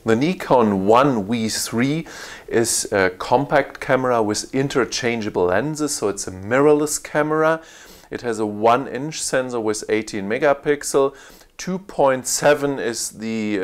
The Nikon 1V3 is a compact camera with interchangeable lenses, so it's a mirrorless camera. It has a 1-inch sensor with 18 megapixel. 2.7 is the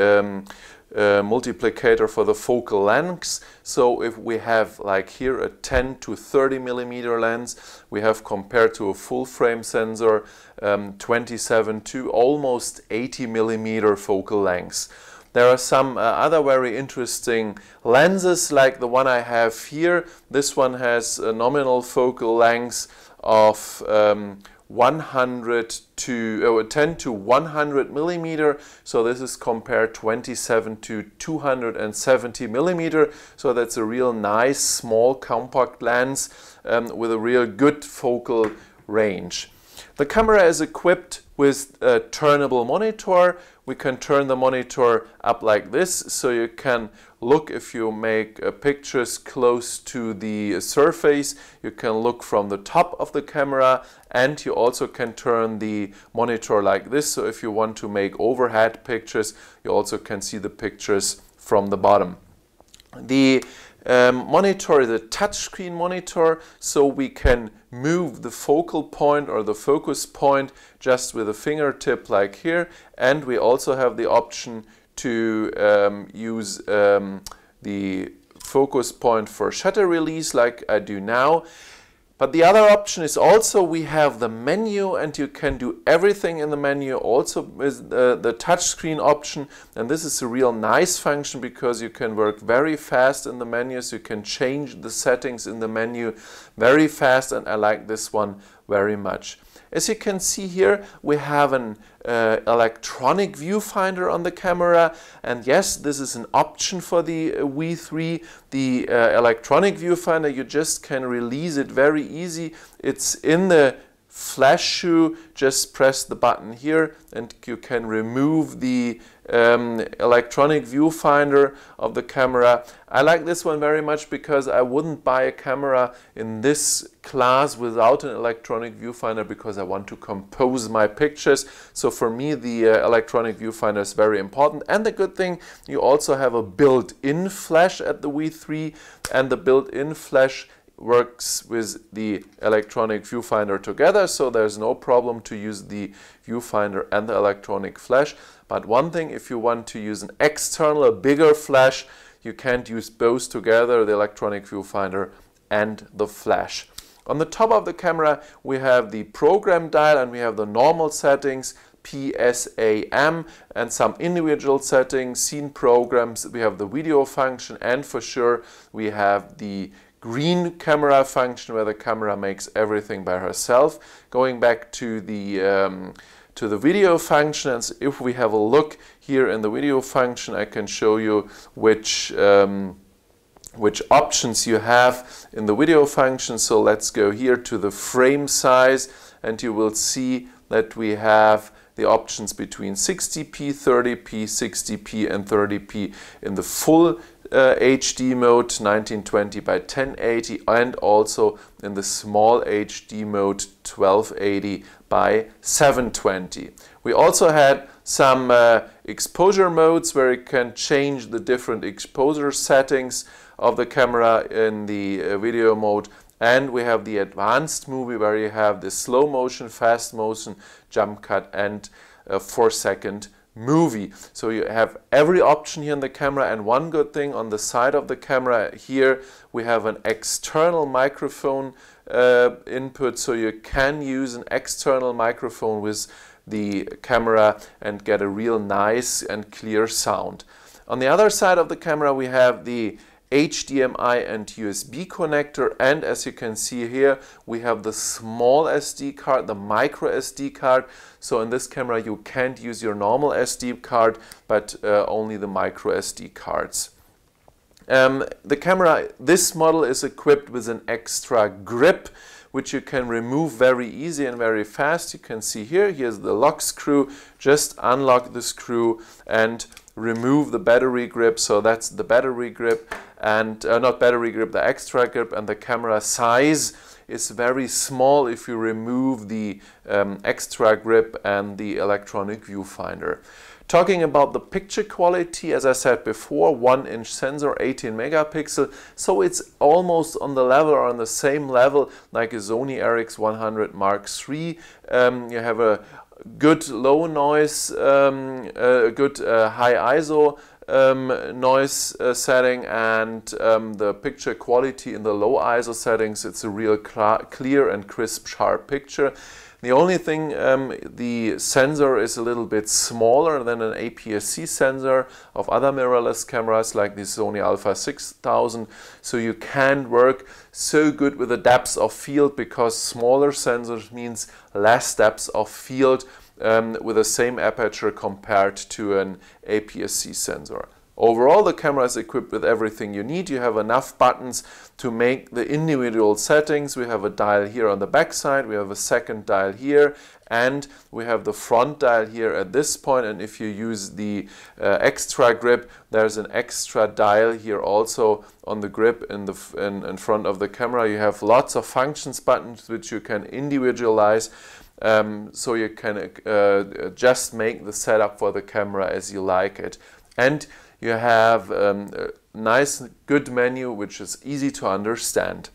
multiplicator for the focal length. So if we have, like here, a 10 to 30 millimeter lens, we have, compared to a full frame sensor, 27 to almost 80 millimeter focal length. There are some other very interesting lenses, like the one I have here. This one has a nominal focal length of 10 to 100 millimeter. So this is compared 27 to 270 millimeter. So that's a real nice, small, compact lens with a real good focal range. The camera is equipped with a turnable monitor. We can turn the monitor up like this, so you can look, if you make pictures close to the surface, you can look from the top of the camera, and you also can turn the monitor like this, so if you want to make overhead pictures, you also can see the pictures from the bottom. The monitor is a touchscreen monitor, so we can move the focal point or the focus point just with a fingertip like here, and we also have the option to use the focus point for shutter release like I do now. But the other option is also we have the menu, and you can do everything in the menu also with the touchscreen option. And this is a real nice function because you can work very fast in the menus. You can change the settings in the menu very fast, and I like this one very much. As you can see here, we have an electronic viewfinder on the camera, and yes, this is an option for the V3. The electronic viewfinder, you just can release it very easy. It's in the flash shoe. Just press the button here and you can remove the electronic viewfinder of the camera. I like this one very much because I wouldn't buy a camera in this class without an electronic viewfinder, because I want to compose my pictures. So for me, the electronic viewfinder is very important. And the good thing, you also have a built-in flash at the V3, and the built-in flash works with the electronic viewfinder together, so there's no problem to use the viewfinder and the electronic flash. But one thing, if you want to use an external, a bigger flash, you can't use both together, the electronic viewfinder and the flash. On the top of the camera we have the program dial, and we have the normal settings, PSAM, and some individual settings, scene programs. We have the video function, and for sure we have the green camera function, where the camera makes everything by herself. Going back to the video functions, if we have a look here in the video function, I can show you which options you have in the video function. So let's go here to the frame size, and you will see that we have the options between 60p, 30p, 60p and 30p in the full HD mode, 1920 by 1080, and also in the small HD mode, 1280 by 720. We also had some exposure modes where you can change the different exposure settings of the camera in the video mode. And we have the advanced movie, where you have the slow motion, fast motion, jump cut and 4-second movie. So you have every option here in the camera. And one good thing, on the side of the camera here we have an external microphone input, so you can use an external microphone with the camera and get a real nice and clear sound. On the other side of the camera we have the HDMI and USB connector, and as you can see here we have the small SD card, the micro SD card. So in this camera you can't use your normal SD card, but only the micro SD cards. The camera, this model is equipped with an extra grip, which you can remove very easy and very fast. You can see here, here's the lock screw. Just unlock the screw and remove the battery grip. So that's the battery grip, and not battery grip, the extra grip, and the camera size is very small if you remove the extra grip and the electronic viewfinder. Talking about the picture quality, as I said before, 1-inch sensor, 18 megapixel, so it's almost on the level or on the same level like a Sony RX100 Mark III. You have a good low noise, a good high ISO noise setting, and the picture quality in the low ISO settings, it's a real clear and crisp, sharp picture. The only thing, the sensor is a little bit smaller than an APS-C sensor of other mirrorless cameras like the Sony Alpha 6000, so you can't work so good with the depth of field, because smaller sensors means less depth of field with the same aperture compared to an APS-C sensor. Overall, the camera is equipped with everything you need. You have enough buttons to make the individual settings. We have a dial here on the back side, we have a second dial here, and we have the front dial here at this point. And if you use the extra grip, there's an extra dial here also on the grip in front of the camera. You have lots of functions buttons which you can individualize. So you can just make the setup for the camera as you like it. And you have a nice, good menu which is easy to understand.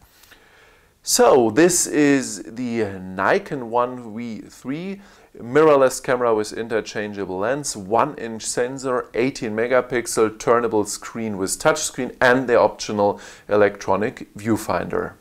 So this is the Nikon 1V3 mirrorless camera with interchangeable lens, 1-inch sensor, 18 megapixel, turnable screen with touchscreen, and the optional electronic viewfinder.